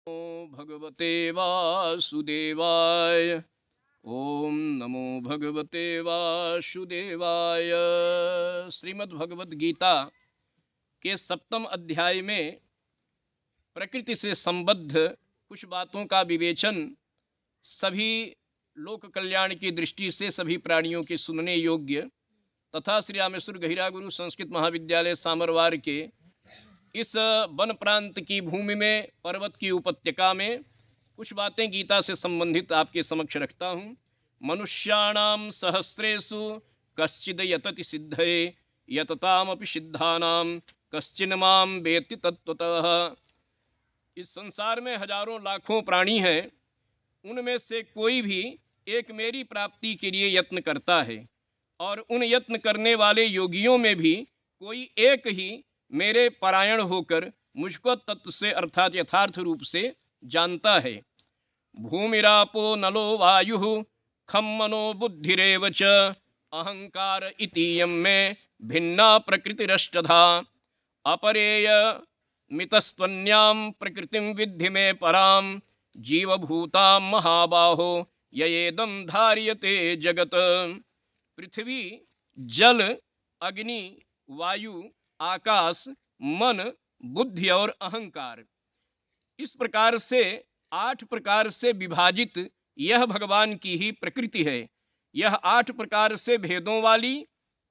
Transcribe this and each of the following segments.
नमो भगवते वासुदेवाय। ओम नमो भगवते वासुदेवाय। श्रीमद् भगवद गीता के 7वें अध्याय में प्रकृति से संबद्ध कुछ बातों का विवेचन सभी लोक कल्याण की दृष्टि से सभी प्राणियों के सुनने योग्य तथा श्री रामेश्वर गहिरा गुरु संस्कृत महाविद्यालय सामरवार के इस वन प्रांत की भूमि में पर्वत की उपत्यका में कुछ बातें गीता से संबंधित आपके समक्ष रखता हूँ। मनुष्याणाम सहस्रेषु कश्चिद यतति सिद्धये यततामपि सिद्धानाम कश्चिन माम वेत्ति तत्वतः। इस संसार में हजारों लाखों प्राणी हैं, उनमें से कोई भी एक मेरी प्राप्ति के लिए यत्न करता है और उन यत्न करने वाले योगियों में भी कोई एक ही मेरे परायण होकर मुझको तत्व से अर्थात यथार्थ रूप से जानता है। भूमिरापो नलो वायुः खम मनो बुद्धिरेव च अहंकार इतीयं मे भिन्ना प्रकृतिरष्टधा। अपरेय मितस्त्वन्यां प्रकृतिं विद्धि मे परां जीवभूतां महाबाहो ययेदं धार्यते जगत। पृथ्वी, जल, अग्नि, वायु, आकाश, मन, बुद्धि और अहंकार, इस प्रकार से 8 प्रकार से विभाजित यह भगवान की ही प्रकृति है। यह 8 प्रकार से भेदों वाली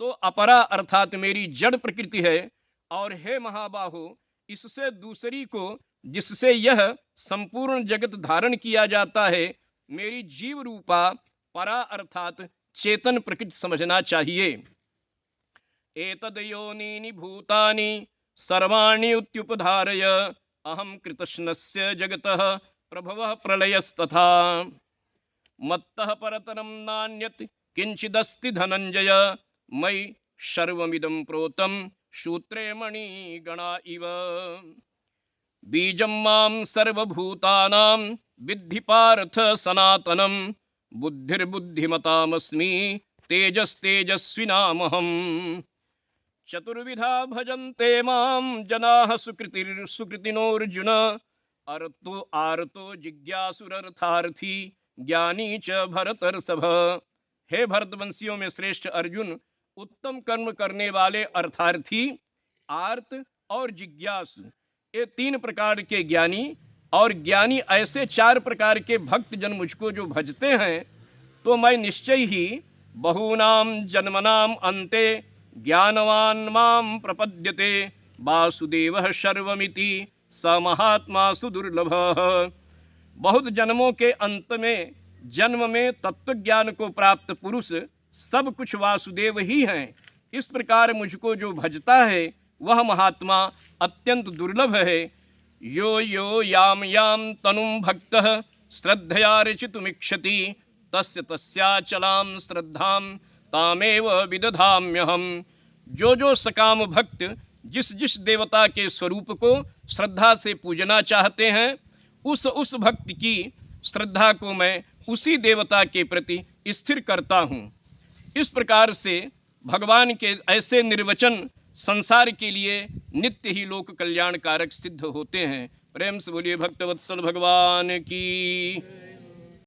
तो अपरा अर्थात मेरी जड़ प्रकृति है, और हे महाबाहो, इससे दूसरी को जिससे यह संपूर्ण जगत धारण किया जाता है, मेरी जीव रूपा परा अर्थात चेतन प्रकृति समझना चाहिए। एतद् योनीनि भूतानि सर्वाणि उत्युपधारय अहं कृतस्नस्य जगतः प्रभवः प्रलयस्तथा। मत्तः परतरं नान्यत् किंचिदस्ति धनंजय मयि सर्वमिदं प्रोतं सूत्रे मणिगणा इव। बीजं मां सर्वभूतानां विद्धि पार्थ सनातनं बुद्धिर्बुद्धिमतामस्मि तेजस्तेजस्विनामहम्। चतुर्विधा भजन्ते मां जनाः सुकृतिनोऽर्जुन अरतो आरतो जिज्ञासुरर्थार्थी ज्ञानी च भरतर्षभ। हे भरतवंशियों में श्रेष्ठ अर्जुन, उत्तम कर्म करने वाले अर्थार्थी, आर्त और जिज्ञासु, ये 3 प्रकार के ज्ञानी, और ज्ञानी ऐसे 4 प्रकार के भक्त जन मुझको जो भजते हैं, तो मैं निश्चय ही बहूनां जन्मनां अन्ते ज्ञानवान मां प्रपद्यते वासुदेवः सर्वमिति स महात्मा सुदुर्लभः। बहुत जन्मों के अंत में जन्म में तत्व ज्ञान को प्राप्त पुरुष सब कुछ वासुदेव ही हैं। इस प्रकार मुझको जो भजता है वह महात्मा अत्यंत दुर्लभ है। यो यो याम याम तनुं भक्तः श्रद्धया रचितुमिच्छति तस्य तस्याचलां श्रद्धां तामेव विदधाम्यहम्। जो सकाम भक्त जिस जिस देवता के स्वरूप को श्रद्धा से पूजना चाहते हैं, उस भक्त की श्रद्धा को मैं उसी देवता के प्रति स्थिर करता हूँ। इस प्रकार से भगवान के ऐसे निर्वचन संसार के लिए नित्य ही लोक कल्याण कारक सिद्ध होते हैं। प्रेम से बोलिए भक्तवत्सल भगवान की।